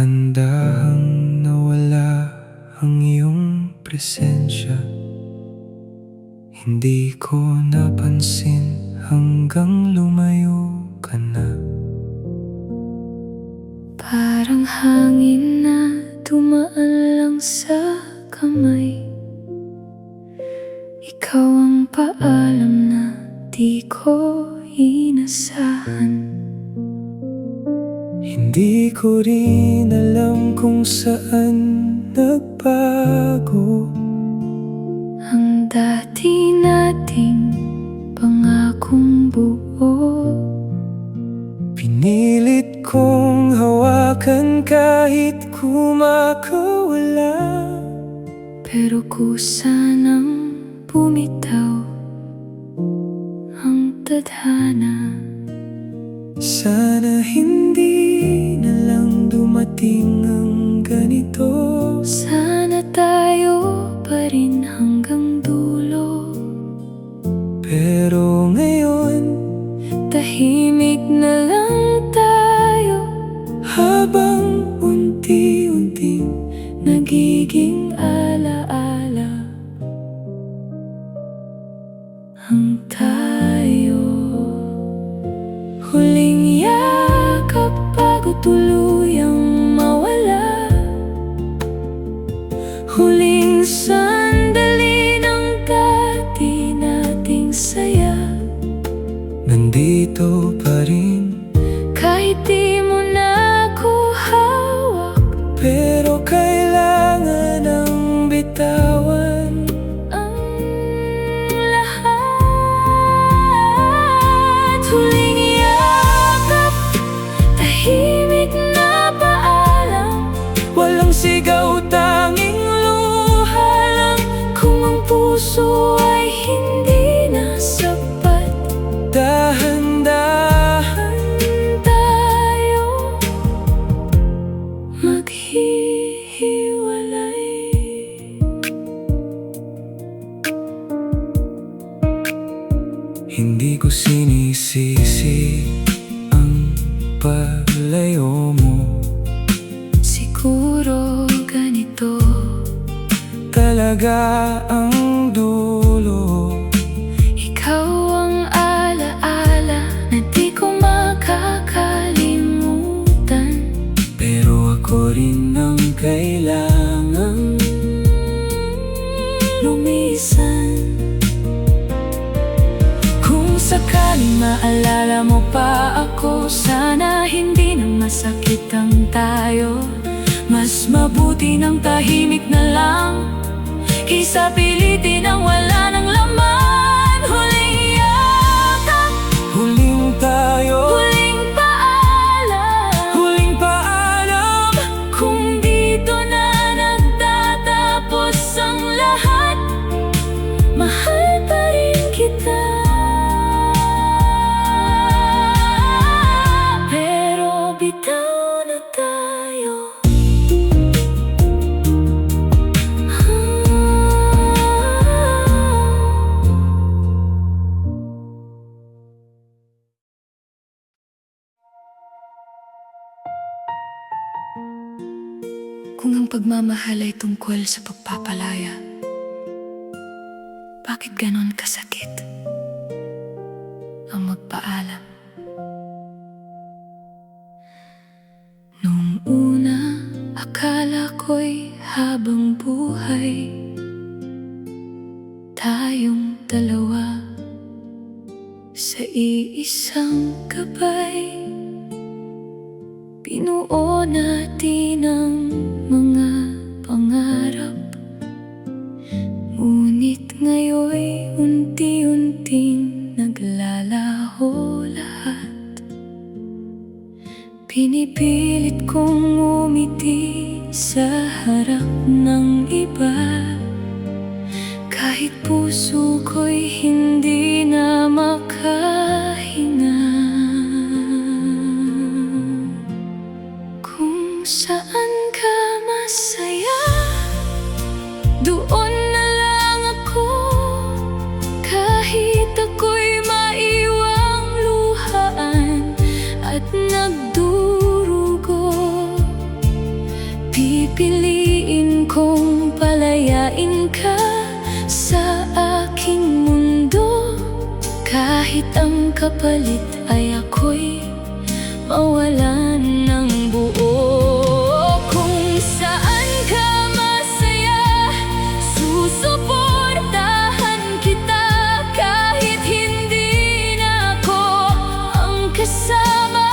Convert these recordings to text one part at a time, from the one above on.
Dahan-dahang nawala ang iyong presensya. Hindi ko napansin hanggang lumayo ka na. Parang hangin na dumaan lang sa kamay. Ikaw ang paalam na di ko inasahan. Hindi ko rin alam kung saan nagbago Ang dati nating pangakong buo. Pinilit kong hawakan kahit kumakawala. Pero kusa nang bumitaw ang tadhana. Sana hindi na lang dumating ang ganito. Sana tayo pa rin hanggang dulo. Pero ngayon, tahimik na lang tayo, habang unti-unting nagiging alaala ang tayo. Huling yakap bago tuluyang mawala. Huling sandali ng dati nating saya. nandito pa rin. Kahit di mo na ako hawak, Pero kailangan ang bitawan. ang lahat. Huling yakap, tahimik na paalam. Walang sigaw, tanging luha lang. Kung ang puso ay hindi na sapat, Dahan-dahan tayo maghihiwalay. Hindi ko sinisisi ang paglayo mo. Siguro ganito Talaga ang dulo. ikaw ang alaala na di ko makakalimutan. Pero ako rin ang kailangang Lumisan. Kung Sakaling maalala mo pa ako, sana hindi na masakit ang tayo. Mas mabuti ng tahimik na lang kaysa pilitin ang wala ng laman. Huling yakap, huling tayo, huling paalam. huling paalam. Kung dito na nagtatapos ang lahat, mahal pa rin kita. Pero bitaw na tayo. Kung ang pagmamahal ay tungkol sa pagpapalaya, bakit ganon kasakit ang magpaalam? Nung una, akala ko'y habang buhay tayong dalawa sa iisang gabay. Binuo natin ang mga pangarap, ngunit ngayon'y unti-unting naglalaho lahat. Pinipilit kong umiti sa harap ng iba, kahit puso ko'y hindi na makahinga. Kung saan ka masaya, doon na lang ako. Kahit ako'y maiwang luhaan at nagdurugo, Pipiliin kong palayain ka sa aking mundo, kahit ang kapalit ay ako'y mawalan ng buo. Kung saan ka masaya, susuportahan kita kahit hindi na ako ang kasama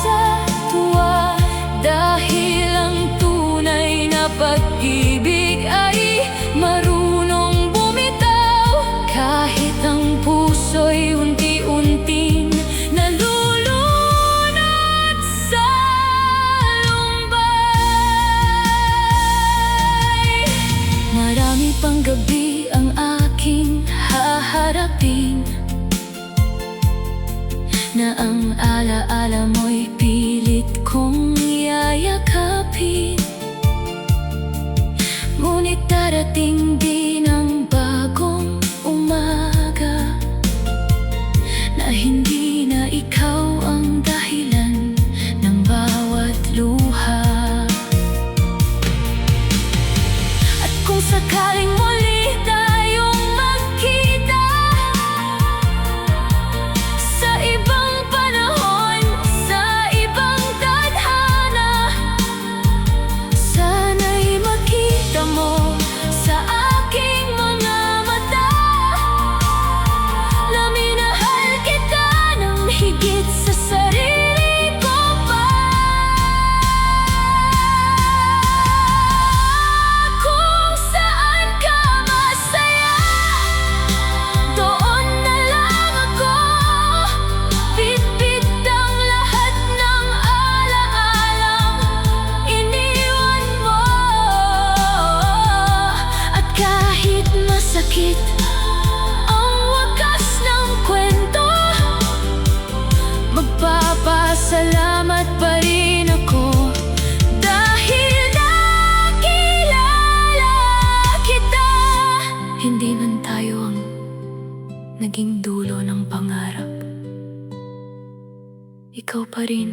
sa tuwa. Dahil ang tunay na pag-ibig ay marunong bumitaw, kahit ang puso'y unti-unting nalulunod sa lumbay. Marami pang gabi ang aking haharapin, na ang alaala mo'y pilit kong yayakapin. Ngunit darating din ang bagong umaga, na hindi na ikaw ang dahilan ng bawat luha. At kung sakaling muli tayong magkita sa ibang panahon, sa ibang tadhana, sana'y makita mo sa aking mga mata na minahal kita ng higit sa sarili ko pa. Kung saan ka masaya, doon na lang ako. Bitbit ang lahat ng alaalang iniwan mo. At kahit masakit ang wakas ng kwento, magpapasalamat pa rin ako, dahil nakilala kita. Hindi man tayo ang naging dulo ng pangarap, ikaw pa rin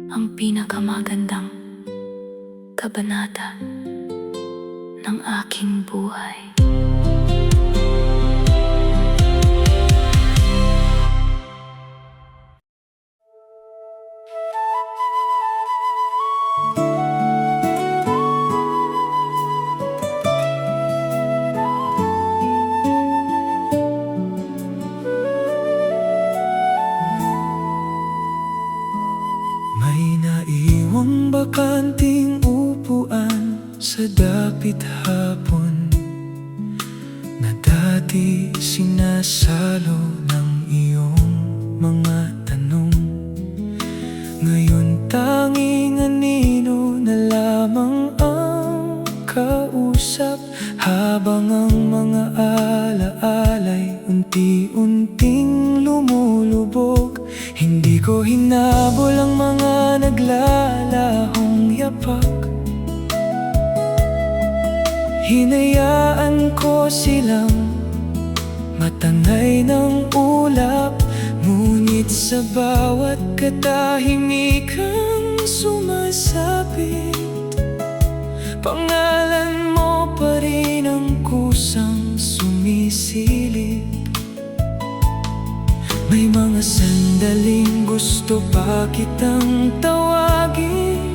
ang pinakamagandang kabanata ng aking buhay. May naiwang bakanting upuan sa dapit hapon, na dati sinasalo ng iyong mga tanong. Ngayon tanging anino na lamang ang kausap, habang ang mga alaala'y unti-unting lumulubog. Hindi ko hinabol ang mga naglalahong yapak, hinayaan ko silang matangay ng ulap. Ngunit sa bawat katahimikang sumasapit, pangalan mo pa rin ang kusang sumisilip. May mga sandaling gusto pa kitang tawagin,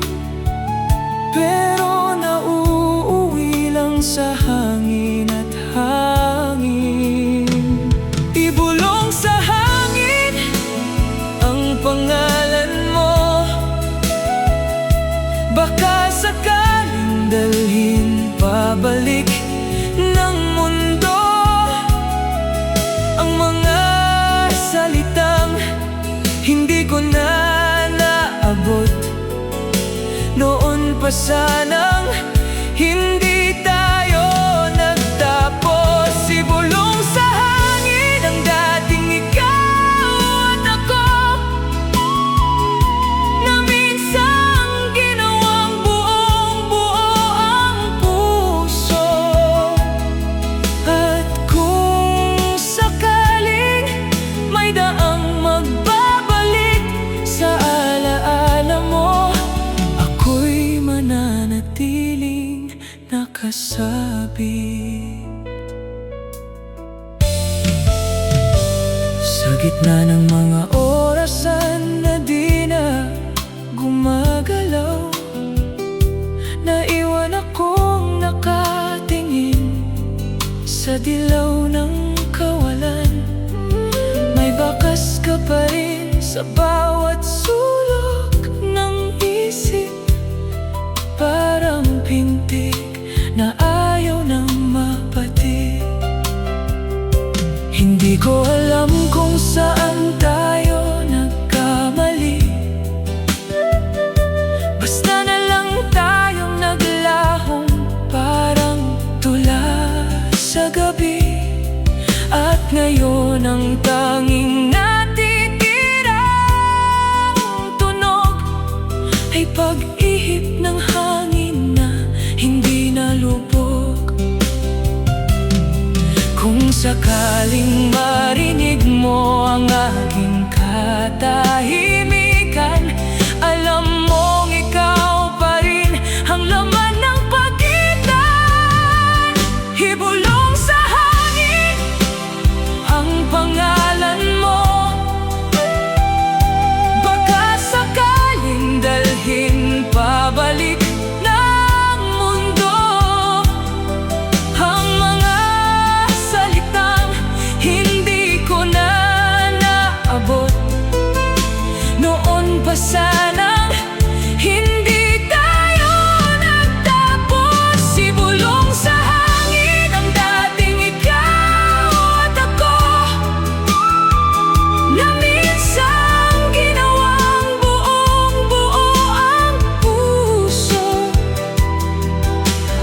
pero nauuwi lang sa hangin at hangin. Ibulong sa hangin ang pangalan mo, baka sakaling dalhin pabalik ng mundo ang mga salitang hindi ko na naabot. Noon pa sanang hindi tayo nagtapos. Ibulong sa hangin ang dating ikaw at ako, na minsang ginawang buong-buo ang puso. At kung sakaling may daang magbabalik sa alaala mo, ako'y nakasabit. Sa gitna ng mga orasan na di na gumagalaw, naiwan akong nakatingin sa dilaw ng kawalan. May bakas ka pa rin sa bawat sulok ng isip, parang pintig na ayaw nang mapatik. Hindi ko alam kung saan tayo nagkamali, basta na lang tayong naglahong parang tula sa gabi. At ngayon ang tanging natitirang tunog ay pag-ihip ng hangin na hindi nalubog. Kung sakaling marinig mo ang aking katahimikan, alam mong ikaw pa rin ang laman ng pagitan. Ibulong sa hangin ang pangalan mo, baka sakaling dalhin pabalik ng mundo ang mga salitang hindi ko na naabot. Noon pa sanang hindi tayo nagtapos. Ibulong sa hangin ang dating ikaw at ako, na minsang ginawang buong-buo ang puso.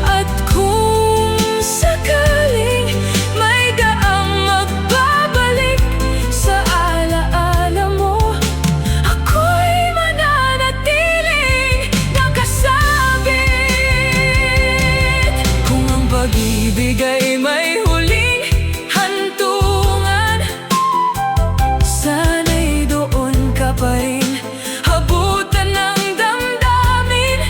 At kung sakaling may daang magbabalik sa alaala mo, ako'y mananatiling nakasabit. Kung ang pag-ibig ay may huling hantungan, sana'y doon ka pa rin, habutan ng damdamin.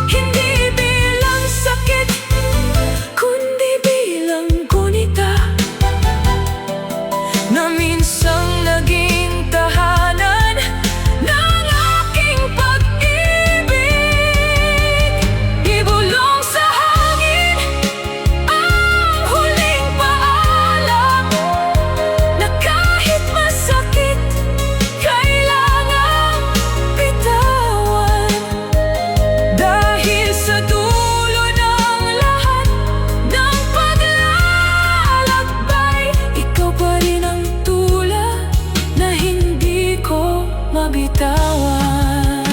Hindi bilang sakit, kundi bilang gunita na minsang naging tahanan ng aking pag-ibig. Ibulong sa hangin ang huling paalam, na kahit masakit, kailangang bitawan. Dahil sa dulo ng lahat ng paglalakbay, ikaw pa rin ang tula na hindi ko mabitawan.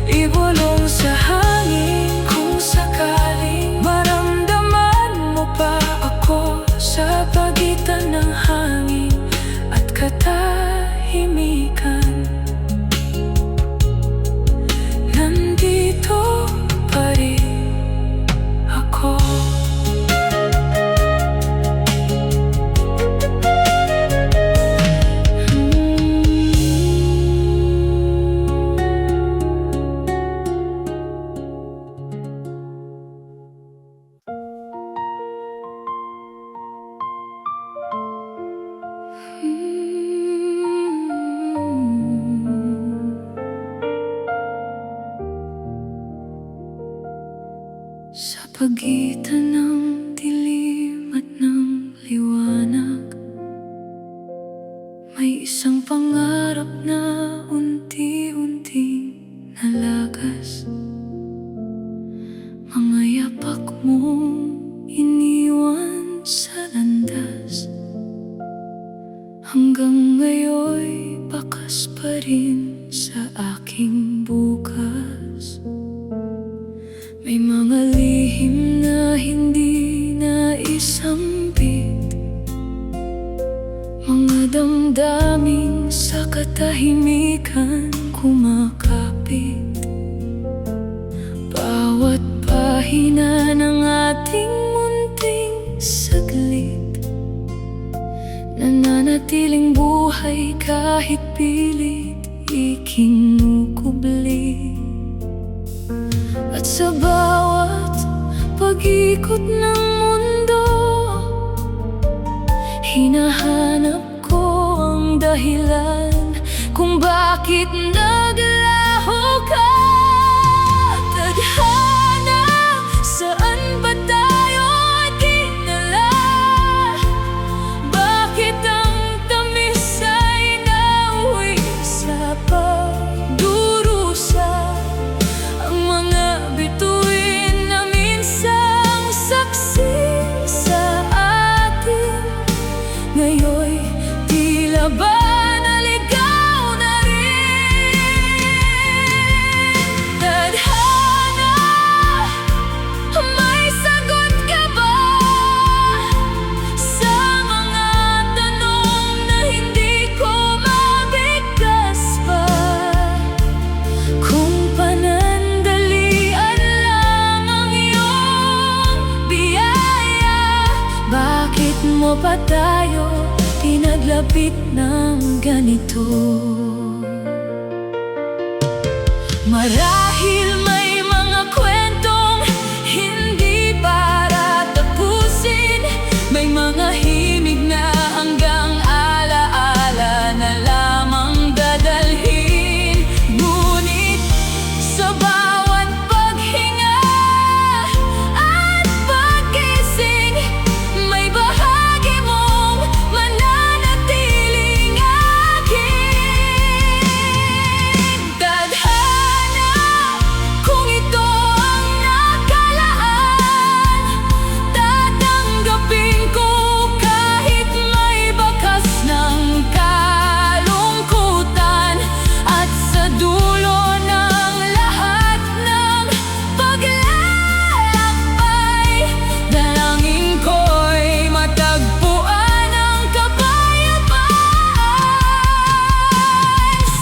Ibulong sa hangin kung sakaling maramdaman mo pa ako sa pagitan ng hangin at katahimikan. Nandito pa rin ako. Sa pagitan ng dilim at ng liwanag, may isang pangarap na unti-unting nalagas. Mga yapak mong iniwan sa landas, hanggang ngayon bakas pa rin sa aking bukas. May mga lihim na hindi naisambit, mga damdamin sa katahimikan kumakapit. Bawat pahina ng ating munting saglit, nananatiling buhay kahit pilit ikinukubli. At sa bawat pag-ikot ng mundo, hinahanap ko ang dahilan kung bakit naglaho ka. Tadhana, saan ba tayo dinala? Bakit ang tamis ay nauwi sa pagdurusa? Ang mga bituin na minsang saksi sa atin, ngayon'y tila ba naligaw na rin? Tadhana, may sagot ka ba sa mga tanong na hindi ko mabigkas pa? Kung panandalian lang ang iyong biyaya, bakit mo pa tayo pinaglapit ng ganito? Marahil may mga kwentong hindi para tapusin, may mga himig na hanggang alaala na lamang dadalhin. Ngunit sa bawat paghinga at paggising, may bahagi mong mananatiling akin. Tadhana, kung ito ang nakalaan, tatanggapin ko kahit may bakas ng kalungkutan. At sa dulo ng lahat ng paglalakbay, dalangin ko'y matagpuan ang kapayapaan.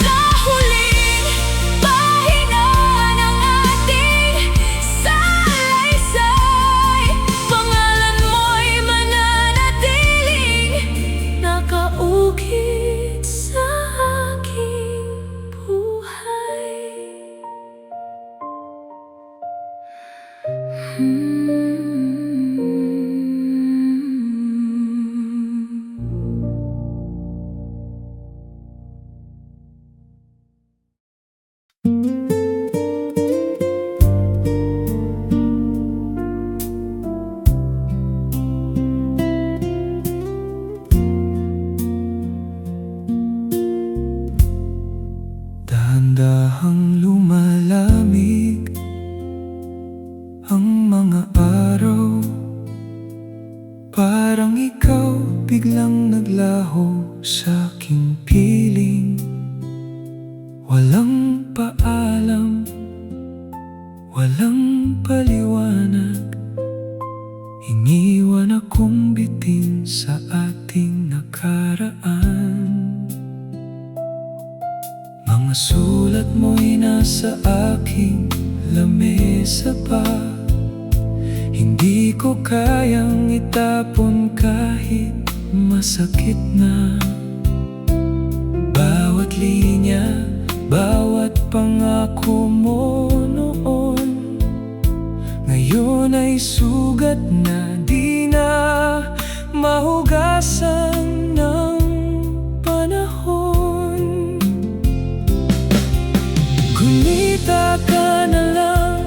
Sa huling pahina ng ating salaysay, pangalan mo'y mananatiling nakaukit sa aking buhay. Dahan-dahang lumalamig ang mga araw, parang ikaw biglang naglaho sa aking piling. Walang paalam, walang paliwanag, iniwan akong bitin sa ating nakaraan. Mga sulat mo'y nasa aking lamesa pa, hindi ko kayang itapon kahit masakit na. Bawat linya, bawat pangako mo noon, ngayon ay sugat na di na mahugasan ng panahon. Kumita ka na lang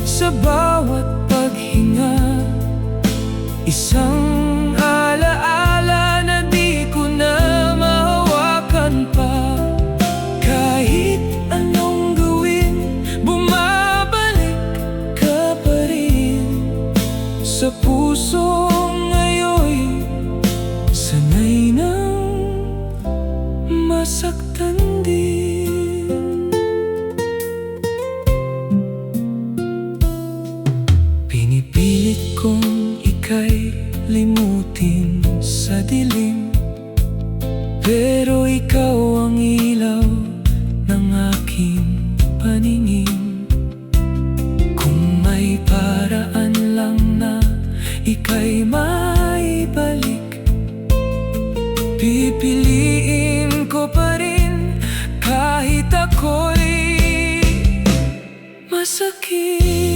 sa bawat paghinga, isang alaala na di ko na mahawakan pa. Kahit anong gawin, bumabalik ka pa rin sa puso. Ngayon sanay nang masaktan din. Pinipilit kong ika'y limutin sa dilim, pero ikaw ang ilaw ng aking paningin. Kung may paraan lang na ika'y maibalik, pipiliin ko pa rin kahit ako'y masakit.